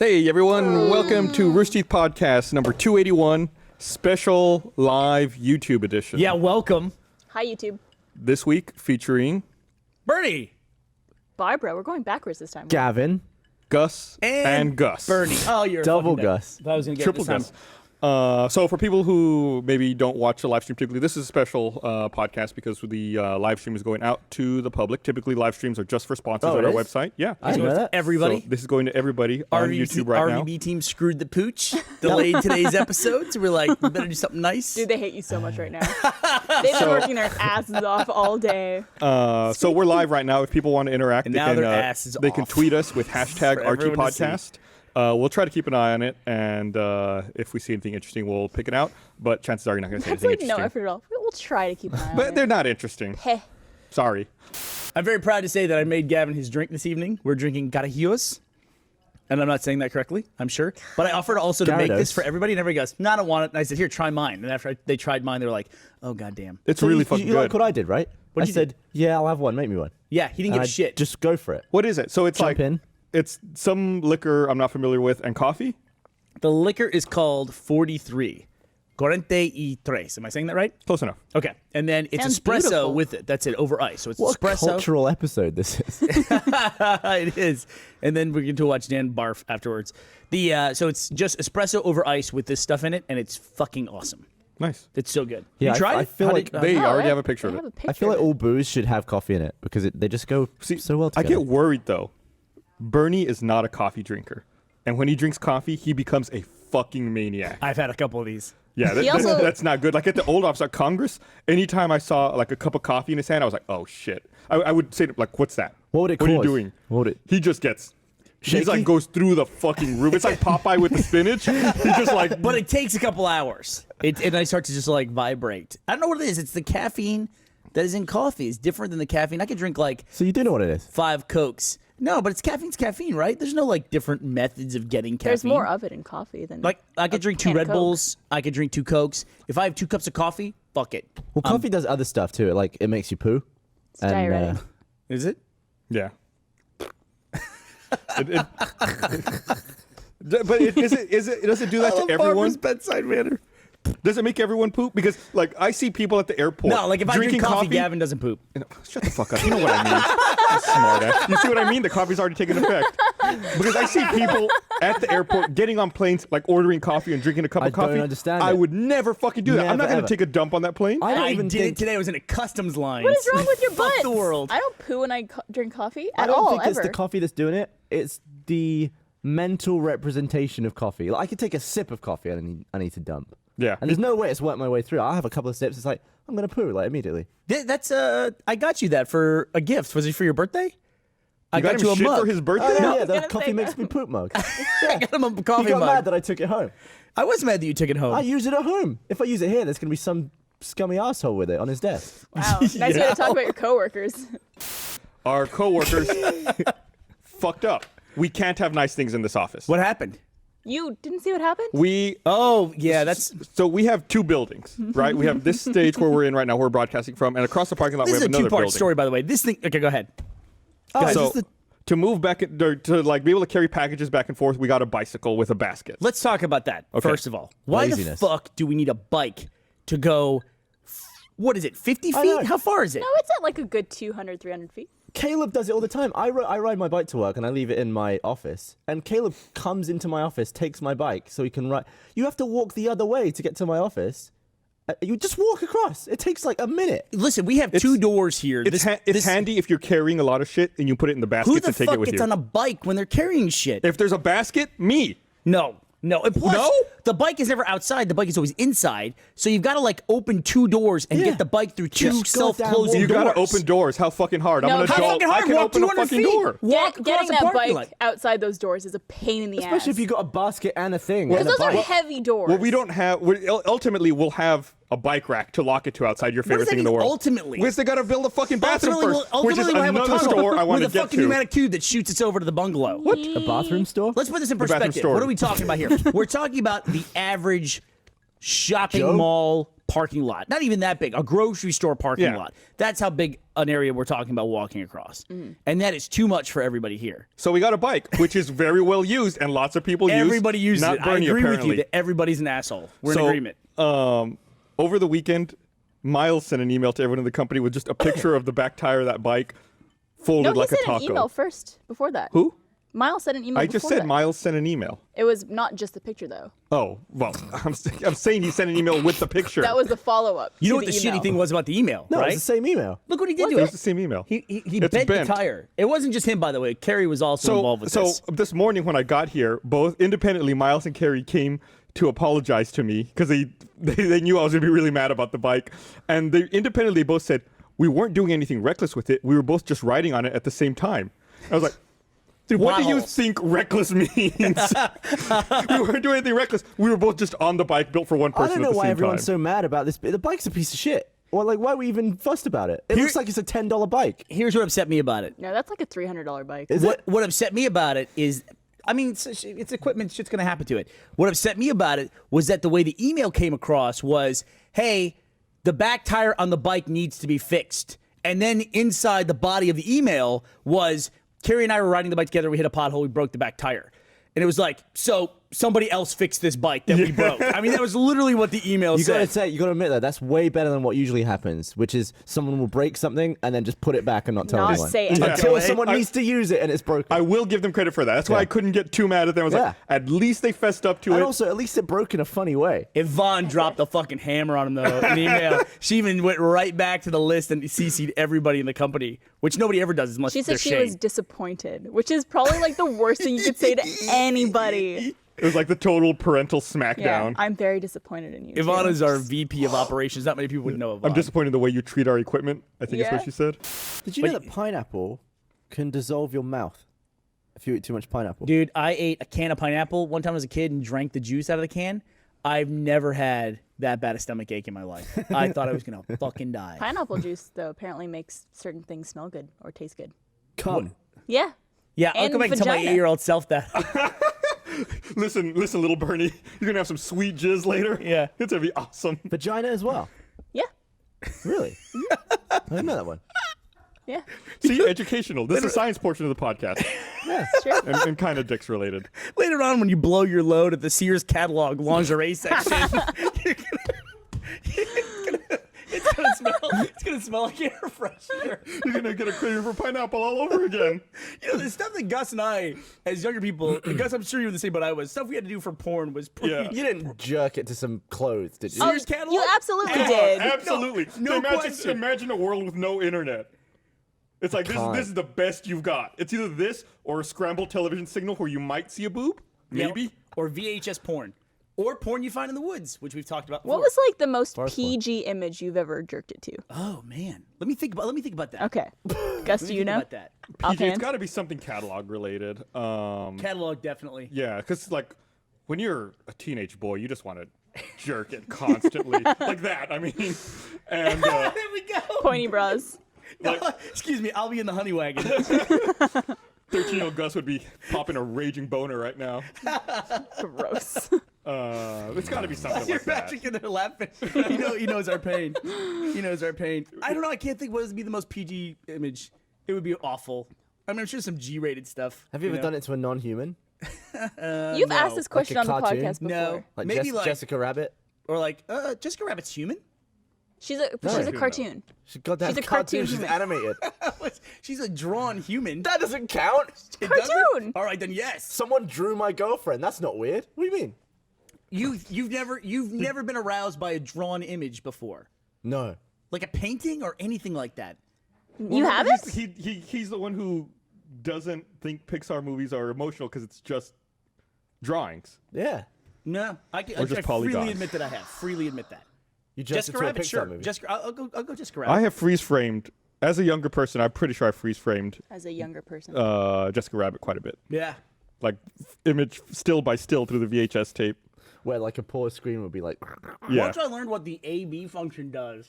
Hey everyone, welcome to Rooster Teeth Podcast number 281, special live YouTube edition. Yeah, welcome. Hi, YouTube. This week featuring Burnie. Barbara, we're going backwards this time. Gavin. Gus and Gus. Burnie. Oh, you're Double a fucking Gus. If I was gonna get Triple this time. Gus. So for people who maybe don't watch the live stream typically, this is a special podcast because the live stream is going out to the public. Typically, live streams are just for sponsors on our website. Yeah. I didn't know that. Everybody. So this is going to everybody on YouTube right now. RVB team screwed the pooch. Delayed today's episode, so we're like, we better do something nice. Dude, they hate you so much right now. They've been working their asses off all day. So we're live right now. If people want to interact, And they now can, their ass is they can off. tweet us with hashtag For everyone to see. RTPodcast. We'll try to keep an eye on it, and if we see anything interesting, we'll pick it out. But chances are you're not going to see That's anything like no interesting. effort at all. We'll try to keep an eye on But it. they're not interesting. Heh. Sorry. I'm very proud to say that I made Gavin his drink this evening. We're drinking Garajillos. And I'm not saying that correctly, I'm sure. But I offered also to make this Gyarados. for everybody, and everybody goes, no, I don't want it. And I said, here, try mine. And after they tried mine, they were like, oh, goddamn. It's So really you, fucking you good. like what I did, right? What'd I you said, yeah, I'll have one. Make me one. Yeah, he didn't And give a shit. Just go for it. What is it? So it's Jump like in. it's some liquor I'm not familiar with, and coffee. The liquor is called 43. 43. Am I saying that right? Close enough. Okay. And then it's Sounds espresso beautiful. with it. That's it, over ice. So it's What a espresso. cultural episode this is. It is. And then we're going to watch Dan barf afterwards. So it's just espresso over ice with this stuff in it, and it's fucking awesome. Nice. It's so good. Yeah, you tried I it? feel How like did- They Oh, already have a picture they of have it. a picture I feel like of it. all booze should have coffee in it because they just go so well I together. get worried though. Bernie is not a coffee drinker, and when he drinks coffee, he becomes a fucking maniac. I've had a couple of these. Yeah, He also- that's not good. Like at the old office at Congress, anytime I saw like a cup of coffee in his hand, I was like, oh shit. I would say like, what's that? What would it What are you cause? doing? What would it- He just gets. He's Shaky? like goes through the fucking roof. It's like Popeye with the spinach. He just like. But it takes a couple hours. And I start to just like vibrate. I don't know what it is. It's the caffeine that is in coffee. It's different than the caffeine. I could drink like So you do know what it is. 5 Cokes. No, but it's caffeine, right? There's no like different methods of getting caffeine. There's more of it in coffee than Like I could a drink 2 can of Red Coke. Bulls. I could drink 2 Cokes. If I have 2 cups of coffee, fuck it. Well, coffee does other stuff too. Like it makes you poo. It's diuretic. Is it? Yeah. But is it? Does it do that to everyone? bedside manner. Does it make everyone poop? Because like I see people at the airport. No, like if I drink drinking coffee, Gavin doesn't poop. Shut the fuck up. You know what I mean. You smart ass. You see what I mean? The coffee's already taken effect. Because I see people at the airport getting on planes, like ordering coffee and drinking a cup I of coffee. don't understand I it. would never fucking do that. I'm not Never, going to ever. take a dump on that plane. I don't I even did think it today. I was in a customs line. What is wrong with your Fuck butt? the world. I don't poo when I drink coffee I at don't all, think ever. it's the coffee that's doing it. It's the mental representation of coffee. Like I could take a sip of coffee and I need to dump. Yeah. And there's no way it's worked my way through. I'll have a couple of sips. It's like I'm gonna poo like immediately. That's I got you that for a gift. Was it for your birthday? I You got you him a shit mug. for his birthday? Oh, yeah, was the gonna coffee say makes that. me poop mug. I got him a You coffee got mug. mad that I took it home. I was mad that you took it home. I use it at home. If I use it here, there's gonna be some scummy asshole with it on his desk. Wow, nice way to talk about your coworkers. Our coworkers fucked up. We can't have nice things in this office. What happened? You didn't see what happened? We Oh yeah, that's so we have 2 buildings, right? We have this stage where we're in right now, where we're broadcasting from, and across the parking lot this we is have a another 2-part building. story, by the way. This thing. Okay, go ahead. Oh, is So this the- to move back, to like be able to carry packages back and forth, we got a bicycle with a basket. Let's talk about that first of all. Why Laziness. the fuck do we need a bike to go? What is it? 50 I know. feet? How far is it? No, it's at like a good 200, 300 feet. Caleb does it all the time. I ride my bike to work and I leave it in my office. And Caleb comes into my office, takes my bike so he can ride. You have to walk the other way to get to my office. You just walk across. It takes like a minute. Listen, we have 2 doors here. It's handy if you're carrying a lot of shit and you put it in the basket Who to the take it fuck with gets you. on a bike when they're carrying shit? If there's a basket, me. No. And plus, No? the bike is never outside. The bike is always inside. So you've got to like open 2 doors and Yeah. get the bike through 2 Just go down self-closing You doors. gotta open doors. How fucking hard? No, I'm an how adult. fucking hard? I can Walk open a 200 fucking feet. door. Walk across Getting the that parking bike lot. outside those doors is a pain in the Especially ass. if you got a basket and a thing. Because and a those are bike. heavy doors. Well, we don't have. Ultimately, we'll have a bike rack to lock it to outside your What favorite does that thing in the mean, world. ultimately? Because they gotta build a fucking bathroom Ultimately, first, we'll, which is ultimately we'll have another a tunnel store I want with to a get fucking to. pneumatic tube that shoots us over to the bungalow. What? A bathroom store? Let's put this in bathroom perspective. store. What are we talking about here? We're talking about the average shopping Joe? mall parking lot. Not even that big. A grocery store parking Yeah. lot. That's how big an area we're talking about walking across. And that is too much for everybody here. So we got a bike, which is very well used, and lots of people use. Everybody uses not it. Burnie, I agree apparently. with you that everybody's an asshole. We're in So, agreement. Over the weekend, Miles sent an email to everyone in the company with just a picture of the back tire of that bike folded No, he like a sent taco. an email first before that. Who? Miles sent an email I just before said that. Miles sent an email. It was not just the picture, though. Oh, well, I'm saying he sent an email with the picture. That was the follow-up. You know to what the email. shitty thing was about the email, No, right? it's the same email. Look what he did Was to It it. was the same email. He It's bent bent. the tire. It wasn't just him, by the way. Carrie was also involved with this. So this morning when I got here, both independently, Miles and Carrie came to apologize to me because they knew I was going to be really mad about the bike. And they independently both said, we weren't doing anything reckless with it. We were both just riding on it at the same time. I was like, what do you potholes. think reckless means? We weren't doing anything reckless. We were both just on the bike built for one I person don't know at the why same everyone's time. so mad about this. The bike's a piece of shit. Well, like, why are we even fussed about it? It Here- looks like it's a $10 bike. Here's what upset me about it. No, that's like a $300 bike. Is What it? what upset me about it is, I mean, it's equipment. Shit's gonna happen to it. What upset me about it was that the way the email came across was, "Hey, the back tire on the bike needs to be fixed." And then inside the body of the email was, Carrie and I were riding the bike together. We hit a pothole. We broke the back tire. And it was like, so somebody else fixed this bike that we broke. I mean, that was literally what the email You gotta said. say, you gotta admit that that's way better than what usually happens, which is someone will break something and then just put it back and not tell Not anyone. say anything. Until Yeah. someone I- needs to use it and it's broken. I will give them credit for that. That's why Yeah. I couldn't get too mad at them. I was like, Yeah. at least they fessed up to and it. also, at least it broke in a funny way. If Vaughn dropped a fucking hammer on him, though, in the email, she even went right back to the list and CC'd everybody in the company, which nobody ever does unless She they're said she Shane. was disappointed, which is probably like the worst thing you could say to anybody. It was like the total parental smackdown. Yeah, I'm very disappointed in you. Ivana too. is our VP of operations. Not many people would know Ivana. I'm disappointed in the way you treat our equipment, I think is Yeah. what she said. Did you know that pineapple can dissolve your mouth if you eat too much pineapple? Dude, I ate a can of pineapple one time as a kid and drank the juice out of the can. I've never had that bad a stomach ache in my life. I thought I was gonna fucking die. Pineapple juice, though, apparently makes certain things smell good or taste good. Come. Yeah. Yeah, I'll And go back and tell my vagina. 8-year-old self that. Listen, little Burnie. You're going to have some sweet jizz later. Yeah. It's going to be awesome. Vagina as well. Yeah. Really? I didn't know that one. Yeah. See, educational. This is the science portion of the podcast. Yeah. Sure. and kind of dicks related. Later on, when you blow your load at the Sears catalog lingerie section, it's gonna smell like air freshener. You're going to get a craving for pineapple all over again. You know, the stuff that Gus and I, as younger people, and Gus, I'm sure you were the same, but I was, stuff we had to do for porn was pretty. Yeah. You didn't jerk it to some clothes, did you? Sears catalog? You absolutely Yeah, did. absolutely. No So question. imagine a world with no internet. It's like, can't. this is the best you've got. It's either this or a scrambled television signal where you might see a boob. Yeah, Maybe. or VHS porn. Or porn you find in the woods, which we've talked about before. What was like the most Forest one. PG image you've ever jerked it to? Oh man. Let me think about that. Okay. Gus, Let do me you think know? about that. PJ, it's Offhand? got to be something catalog related. Catalog definitely. Yeah, because like when you're a teenage boy, you just want to jerk it constantly like that. I mean, and There we go. Pointy bras. Excuse me, I'll be in the honey wagon. 13-year-old Gus would be popping a raging boner right now. Gross. It's got to be something You're like that. Patrick in there laughing. He knows our pain. He knows our pain. I don't know. I can't think what would be the most PG image. It would be awful. I mean, I'm sure some G-rated stuff. Have you ever done it to a non-human? You've no. asked this question a on the cartoon? podcast before. No. Like, Maybe like Jessica Rabbit? or like Jessica Rabbit's human. She's a Cartoon, cartoon. She's got that She's a cartoon. cartoon She's human. animated. She's a drawn human. That doesn't count. It doesn't? Cartoon. All right, then yes. Someone drew my girlfriend. That's not weird. What do you mean? You've never been aroused by a drawn image before, No. like a painting or anything like that. You haven't? He's the one who doesn't think Pixar movies are emotional because it's just drawings. Yeah. No, I Or just I freely polygons. admit that I have. Freely admit that. You jerked it Jessica to a Rabbit, Pixar sure. movie. Jessica, I'll go Jessica Rabbit. I have freeze framed as a younger person. I'm pretty sure I freeze framed As a younger person. Jessica Rabbit quite a bit. Yeah. Like image still by still through the VHS tape. Where like a pause screen would be like. Yeah. Once I learned what the A/B function does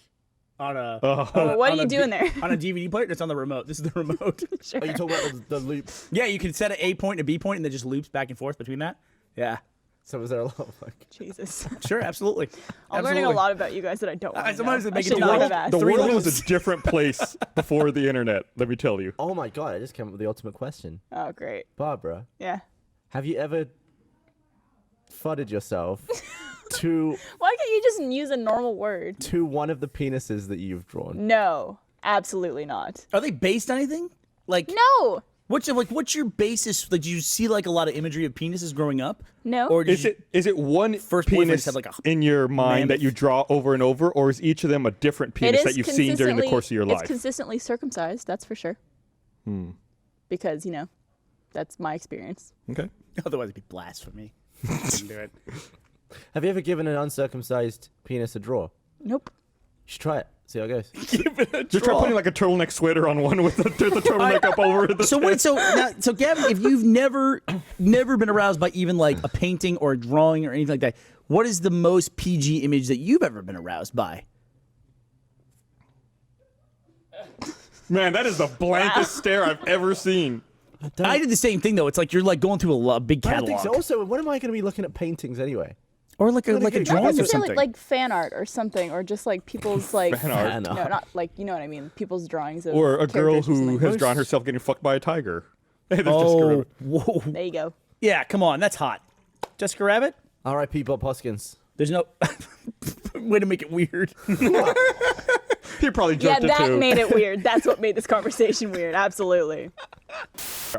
on a, Well, what on are you a doing there? on a DVD player, it's on the remote. This is the remote. Sure. Oh, you talk about the loop. Yeah, you can set an A point and a B point, and it just loops back and forth between that. Yeah. So was there a lot of like? Jesus. Sure, absolutely. I'm learning a lot about you guys that I don't want to sometimes know. it I makes should it not work. have asked. The Three world loops. was a different place before the internet. Let me tell you. Oh my god! I just came up with the ultimate question, Oh, great. Barbara. Yeah. Have you ever fudded yourself to Why can't you just use a normal word? one of the penises that you've drawn? No, absolutely not. Are they based on anything? Like No. what's your basis? Like, do you see like a lot of imagery of penises growing up? No. Or did Is it one First boyfriend penis had, like, a in your mind that mammoth. you draw over and over, or is each of them a different It penis is that you've seen during the course of your It's life? consistently circumcised, that's for sure. Because, that's my experience. Okay. otherwise it'd be blasphemy. Couldn't do it. Have you ever given an uncircumcised penis a draw? Nope. You should try it. See how it goes. Just try putting like a turtleneck sweater on one with the turtleneck up over the So wait, so Gavin, if you've never been aroused by even like a painting or a drawing or anything like that, what is the most PG image that you've ever been aroused by? Man, that is the blankest stare I've ever seen. I did the same thing though. It's like you're like going through a big I catalog, don't think so. Also, when am I going to be looking at paintings anyway? or like a Not drawing or Necessarily something. like fan art or something, or just like people's like Fan art. Fan no, art. not like you know what I mean. People's drawings of Or a girl characters or who something. has drawn herself getting fucked by a tiger. That's Jessica oh, Rabbit. whoa, There you go. yeah, come on, that's hot. Jessica Rabbit. R.I.P. Bob Hoskins. There's no way to make it weird. He probably Yeah, jerked it that too. made it weird. That's what made this conversation weird. Absolutely.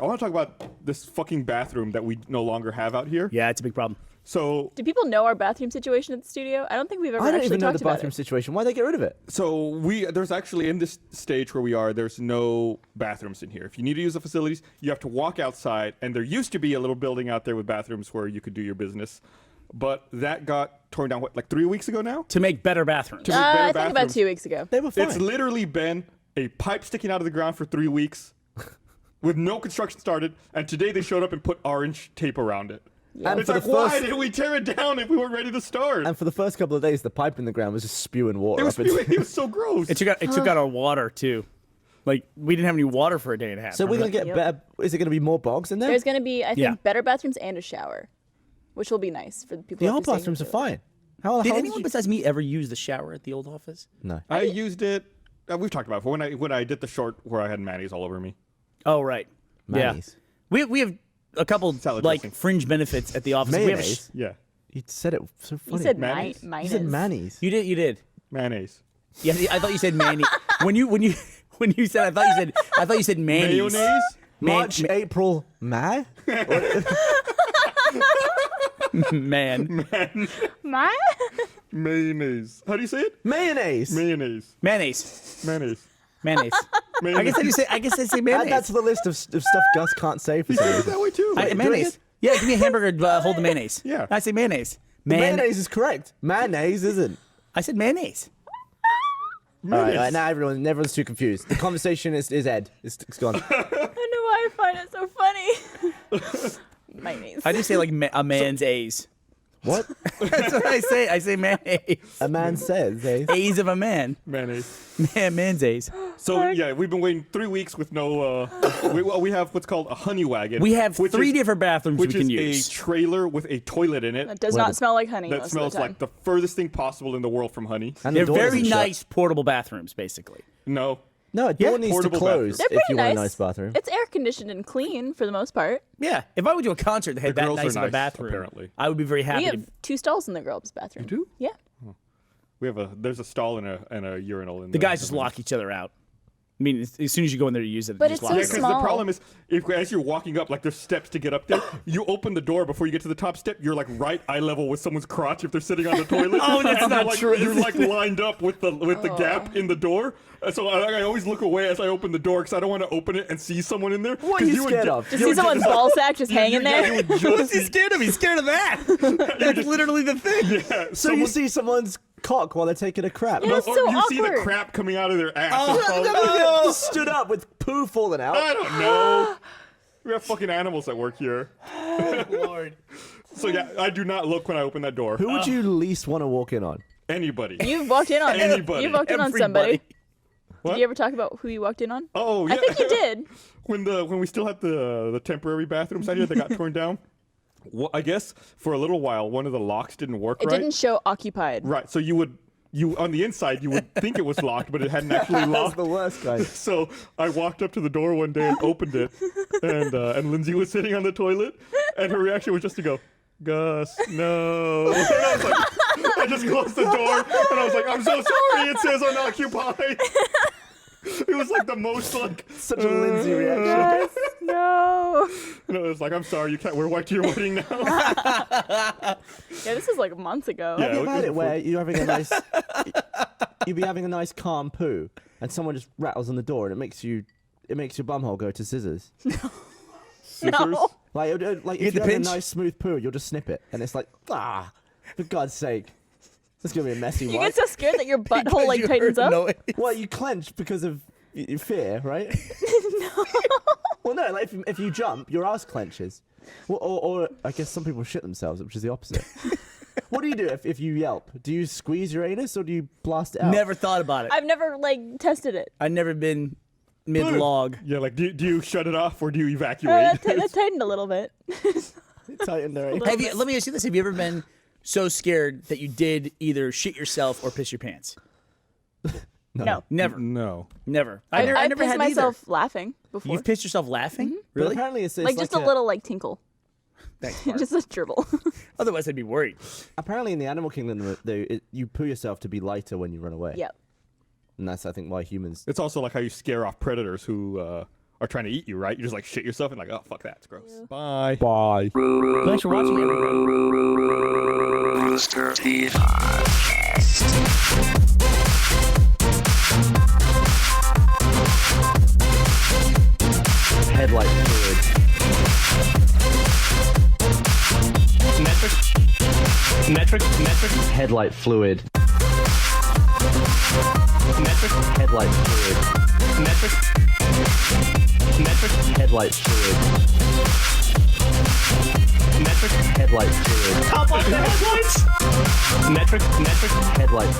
I want to talk about this fucking bathroom that we no longer have out here. Yeah, it's a big problem. So Do people know our bathroom situation at the studio? I don't think we've ever I don't actually even know talked the about bathroom it. situation. Why'd they get rid of it? there's actually in this stage where we are, there's no bathrooms in here. If you need to use the facilities, you have to walk outside, and there used to be a little building out there with bathrooms where you could do your business. But that got torn down, like 3 weeks ago now? To make better bathrooms. To make better I think about bathrooms. 2 weeks ago. They were fine. It's literally been a pipe sticking out of the ground for 3 weeks with no construction started, and today they showed up and put orange tape around it. And It's for like, the why first- did we tear it down if we weren't ready to start? And for the first couple of days, the pipe in the ground was just spewing water It was, up into it was so gross. It took out our water too. Like we didn't have any water for a day and a half. So we're going to get Yep. better. Is it going to be more bogs in there? There's going to be, I think, Yeah. better bathrooms and a shower, which will be nice for the people. The who old have to stay bathrooms are here. fine. How Did how anyone did you... besides me ever use the shower at the old office? No. I used it. We've talked about it before, when I did the short where I had mayonnaise all over me. Oh right. Mayonnaise. Yeah. We have a couple Salad like dressing. fringe benefits at the office. We have a Mayonnaise? Yeah, You said it so funny. You said Mayonnaise? You said mayonnaise. you did. mayonnaise. Yeah, I thought you said mayonnaise. when you said I thought you said mayonnaise. Mayonnaise? March, April, May? Man. My? Mayonnaise. How do you say it? Mayonnaise. Mayonnaise. Mayonnaise. Mayonnaise. Mayonnaise. Mayonnaise. I guess I say Add mayonnaise. that to the list of stuff Gus can't say for He some said it reason. that way too. I, Wait, mayonnaise. Yeah, give me a hamburger. Hold the mayonnaise. Yeah. I say mayonnaise. Mayonnaise is correct. Mayonnaise isn't. I said mayonnaise. All right, now everyone's too confused. The conversation is Ed. It's gone. I don't know why I find it so funny. Mayonnaise. I just say like a man's A's. What? That's what I say. I say mayonnaise. A man says. Eh? A's of a man. Mayonnaise. Man's A's. So yeah, we've been waiting 3 weeks with no. We have what's called a honey wagon. We have which three is- different bathrooms we which can is use. a trailer with a toilet in it That does not smell like honey that most smells of the time. like the furthest thing possible in the world from honey. And the They're door very doesn't shut. nice portable bathrooms, basically. No. No, a door Yeah, needs to portable close They're if pretty you nice. want a nice bathroom. It's air conditioned and clean for the most part. Yeah, if I went to a concert that had The that girls nice are of a nice, bathroom, apparently. I would be very happy. We to... have 2 stalls in the girls' bathroom. You do? Yeah. We have there's a stall and a urinal in The guys just lock each other out. I mean, as soon as you go in there to use it, But they just it's lock so Yeah, it. because small. the problem is, as you're walking up, like there's steps to get up there. You open the door before you get to the top step. You're like right eye level with someone's crotch if they're sitting on the toilet. Oh, that's And not like, true. You're like lined up with the gap in the door. And so I always look away as I open the door because I don't want to open it and see someone in there. What are 'Cause you would scared ju- of? Just you see would someone's ball sack just hanging there. you would just What's he see- scared of? He's scared of that. That's literally the thing. yeah, So you see someone's cock while they're taking a crap. Yeah. It's or so you see the awkward. crap coming out of their ass. Oh, stood up with poo falling out. I don't know. We have fucking animals that work here. Lord. So yeah, I do not look when I open that door. Who would you least want to walk in on? Anybody. You've walked in on Anybody. You've walked in on somebody. Everybody. What? Did you ever talk about who you walked in on? Oh yeah. I think you did. when we still had the temporary bathrooms out here that got torn down. Well, I guess for a little while, one of the locks didn't work It right. didn't show occupied. Right. So you on the inside, you would think it was locked, but it hadn't actually That's locked. the worst kind. So I walked up to the door one day and opened it, and Lindsay was sitting on the toilet, and her reaction was just to go, "Gus, no." And I was like, I just closed the door, and I was like, "I'm so sorry. It says unoccupied." It was like the most like Such a Lindsay reaction. Yes, no. And it was like, "I'm sorry, you can't wear white to your wedding now." Yeah, this is like months ago. Yeah. Have you ever had it it where you're having a nice, you'd be having a nice calm poo, and someone just rattles on the door, and it makes your bumhole go to scissors. Scissors. No. Like You if get you're the having pinch? a nice smooth poo, you'll just snip it, and it's like, for God's sake, this is gonna be a messy You one. get so scared that your butthole Because like you tightens heard up. noise. Well, you clench because of fear, right? No. Well, no, like if you jump, your ass clenches. Well, or I guess some people shit themselves, which is the opposite. What do you do if you yelp? Do you squeeze your anus or do you blast it out? Never thought about it. I've never like tested it. I've never been mid-log. Yeah, like do you shut it off or do you evacuate? That tightened a little bit. Tighten their anus. Let me ask you this. Have you ever been so scared that you did either shit yourself or piss your pants? No. Never. No. Never. I never pissed had myself either. laughing before. You've pissed yourself laughing? But Really? apparently it's like just a little like tinkle. Thanks, Mark. Just a dribble. Otherwise, I'd be worried. Apparently in the animal kingdom, you poo yourself to be lighter when you run away. Yep. And that's, I think, why humans... It's also like how you scare off predators who are trying to eat you, right? You just like shit yourself and like, oh fuck that, it's gross. Bye. Bye. Thanks for watching, everybody. Rooster Teeth. Headlight fluid. Metric. Headlight fluid. Metric. Headlight fluid. Metric. Headlight fluid. Metric. Headlight fluid. Top off the headlights. Metric. Headlight